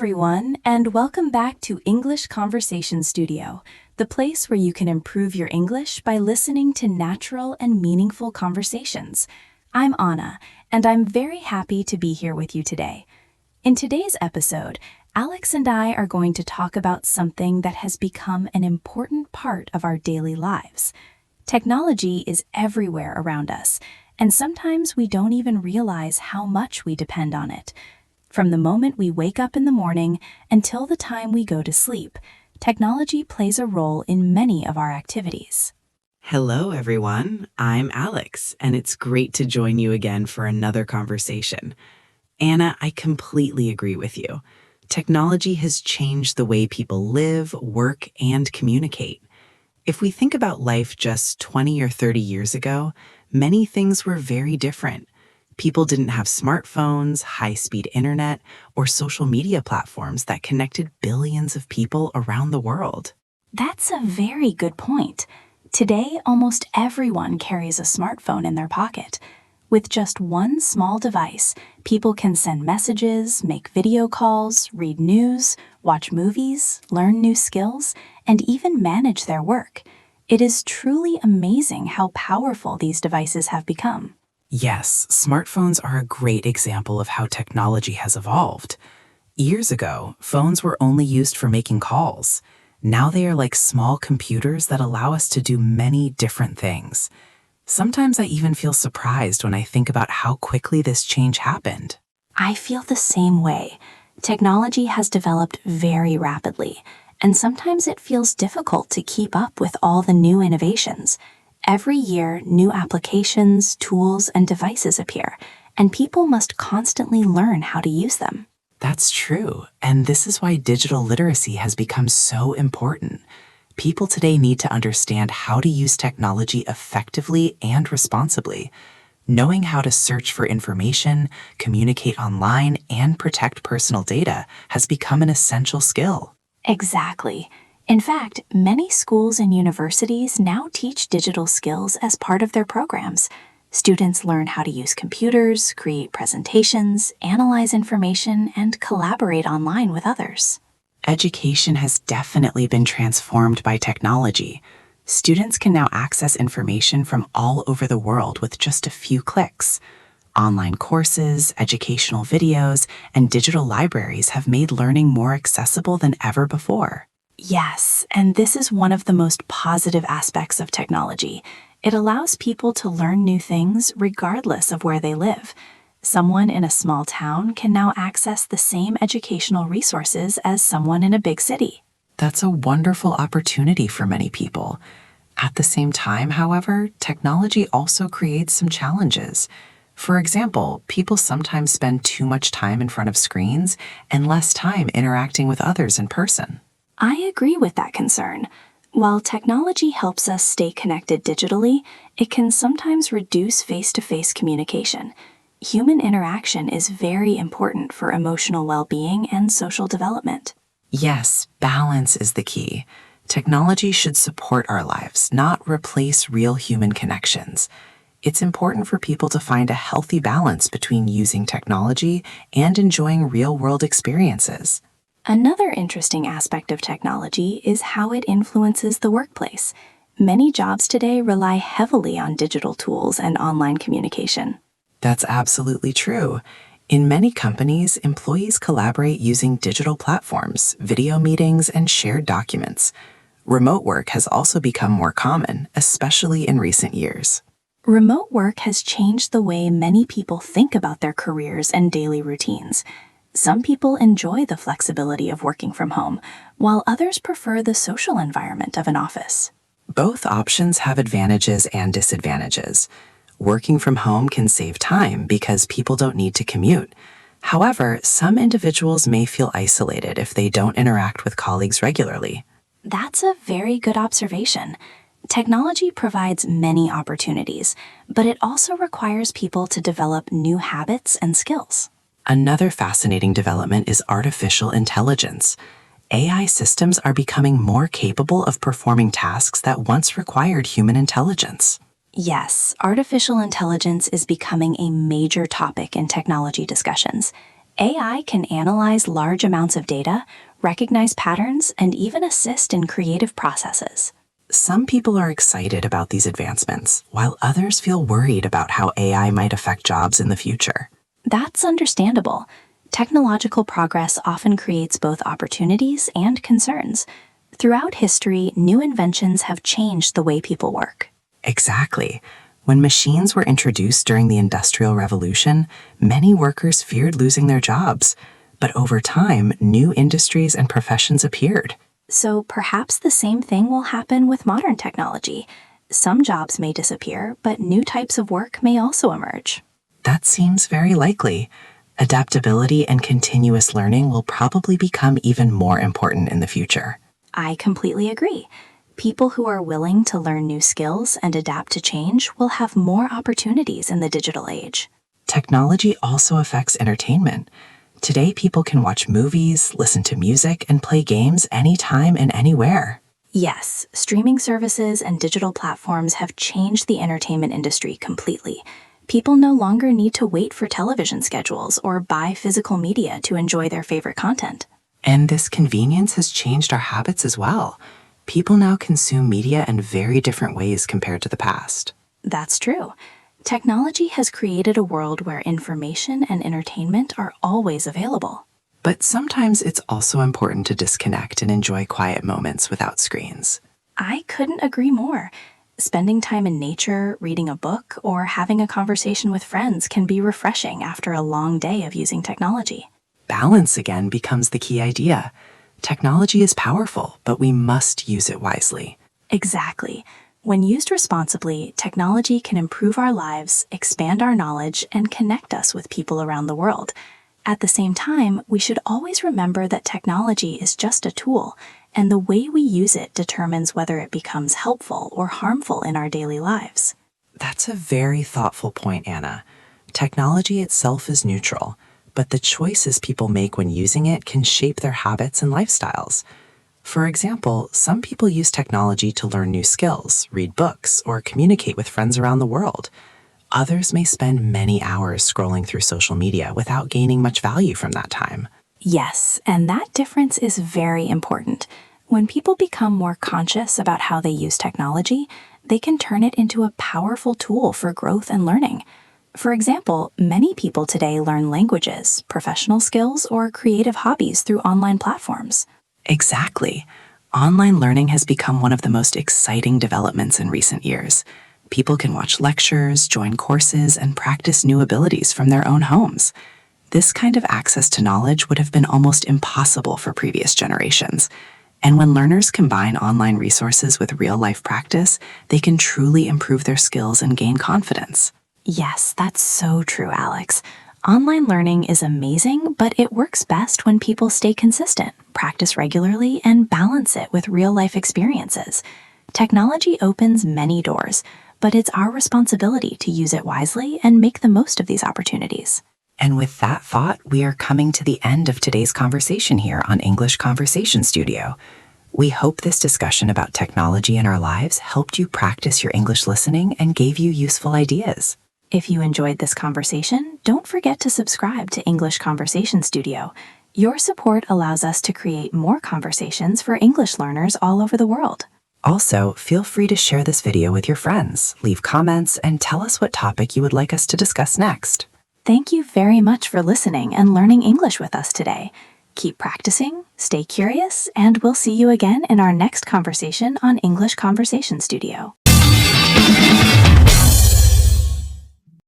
everyone, and welcome back to English Conversation Studio, the place where you can improve your English by listening to natural and meaningful conversations. I'm Anna, and I'm very happy to be here with you today. In today's episode, Alex and I are going to talk about something that has become an important part of our daily lives. Technology is everywhere around us, and sometimes we don't even realize how much we depend on it. From the moment we wake up in the morning until the time we go to sleep, technology plays a role in many of our activities. Hello, everyone. I'm Alex, and it's great to join you again for another conversation. Anna, I completely agree with you. Technology has changed the way people live, work, and communicate. If we think about life just 20 or 30 years ago, many things were very different. People didn't have smartphones, high-speed internet, or social media platforms that connected billions of people around the world. That's a very good point. Today, almost everyone carries a smartphone in their pocket. With just one small device, people can send messages, make video calls, read news, watch movies, learn new skills, and even manage their work. It is truly amazing how powerful these devices have become. Yes, smartphones are a great example of how technology has evolved. Years ago, phones were only used for making calls. Now they are like small computers that allow us to do many different things. Sometimes I even feel surprised when I think about how quickly this change happened. I feel the same way. Technology has developed very rapidly, and sometimes it feels difficult to keep up with all the new innovations. Every year, new applications, tools, and devices appear, and people must constantly learn how to use them. That's true, and this is why digital literacy has become so important. People today need to understand how to use technology effectively and responsibly. Knowing how to search for information, communicate online, and protect personal data has become an essential skill. Exactly. In fact, many schools and universities now teach digital skills as part of their programs. Students learn how to use computers, create presentations, analyze information, and collaborate online with others. Education has definitely been transformed by technology. Students can now access information from all over the world with just a few clicks. Online courses, educational videos, and digital libraries have made learning more accessible than ever before. Yes, and this is one of the most positive aspects of technology. It allows people to learn new things regardless of where they live. Someone in a small town can now access the same educational resources as someone in a big city. That's a wonderful opportunity for many people. At the same time, however, technology also creates some challenges. For example, people sometimes spend too much time in front of screens and less time interacting with others in person. I agree with that concern. While technology helps us stay connected digitally, it can sometimes reduce face-to-face communication. Human interaction is very important for emotional well-being and social development. Yes, balance is the key. Technology should support our lives, not replace real human connections. It's important for people to find a healthy balance between using technology and enjoying real-world experiences. Another interesting aspect of technology is how it influences the workplace. Many jobs today rely heavily on digital tools and online communication. That's absolutely true. In many companies, employees collaborate using digital platforms, video meetings, and shared documents. Remote work has also become more common, especially in recent years. Remote work has changed the way many people think about their careers and daily routines. Some people enjoy the flexibility of working from home, while others prefer the social environment of an office. Both options have advantages and disadvantages. Working from home can save time because people don't need to commute. However, some individuals may feel isolated if they don't interact with colleagues regularly. That's a very good observation. Technology provides many opportunities, but it also requires people to develop new habits and skills. Another fascinating development is artificial intelligence. AI systems are becoming more capable of performing tasks that once required human intelligence. Yes, artificial intelligence is becoming a major topic in technology discussions. AI can analyze large amounts of data, recognize patterns, and even assist in creative processes. Some people are excited about these advancements, while others feel worried about how AI might affect jobs in the future. That's understandable. Technological progress often creates both opportunities and concerns. Throughout history, new inventions have changed the way people work. Exactly. When machines were introduced during the Industrial Revolution, many workers feared losing their jobs. But over time, new industries and professions appeared. So perhaps the same thing will happen with modern technology. Some jobs may disappear, but new types of work may also emerge. That seems very likely. Adaptability and continuous learning will probably become even more important in the future. I completely agree. People who are willing to learn new skills and adapt to change will have more opportunities in the digital age. Technology also affects entertainment. Today, people can watch movies, listen to music, and play games anytime and anywhere. Yes, streaming services and digital platforms have changed the entertainment industry completely. People no longer need to wait for television schedules or buy physical media to enjoy their favorite content. And this convenience has changed our habits as well. People now consume media in very different ways compared to the past. That's true. Technology has created a world where information and entertainment are always available. But sometimes it's also important to disconnect and enjoy quiet moments without screens. I couldn't agree more. Spending time in nature, reading a book, or having a conversation with friends can be refreshing after a long day of using technology. Balance again becomes the key idea. Technology is powerful, but we must use it wisely. Exactly. When used responsibly, technology can improve our lives, expand our knowledge, and connect us with people around the world. At the same time, we should always remember that technology is just a tool, and the way we use it determines whether it becomes helpful or harmful in our daily lives. That's a very thoughtful point, Anna. Technology itself is neutral, but the choices people make when using it can shape their habits and lifestyles. For example, some people use technology to learn new skills, read books, or communicate with friends around the world. Others may spend many hours scrolling through social media without gaining much value from that time. Yes, and that difference is very important. When people become more conscious about how they use technology, they can turn it into a powerful tool for growth and learning. For example, many people today learn languages, professional skills, or creative hobbies through online platforms. Exactly. Online learning has become one of the most exciting developments in recent years. People can watch lectures, join courses, and practice new abilities from their own homes. This kind of access to knowledge would have been almost impossible for previous generations. And when learners combine online resources with real-life practice, they can truly improve their skills and gain confidence. Yes, that's so true, Alex. Online learning is amazing, but it works best when people stay consistent, practice regularly, and balance it with real-life experiences. Technology opens many doors, but it's our responsibility to use it wisely and make the most of these opportunities. And with that thought, we are coming to the end of today's conversation here on English Conversation Studio. We hope this discussion about technology in our lives helped you practice your English listening and gave you useful ideas. If you enjoyed this conversation, don't forget to subscribe to English Conversation Studio. Your support allows us to create more conversations for English learners all over the world. Also, feel free to share this video with your friends, leave comments, and tell us what topic you would like us to discuss next. Thank you very much for listening and learning English with us today. Keep practicing, stay curious, and we'll see you again in our next conversation on English Conversation Studio.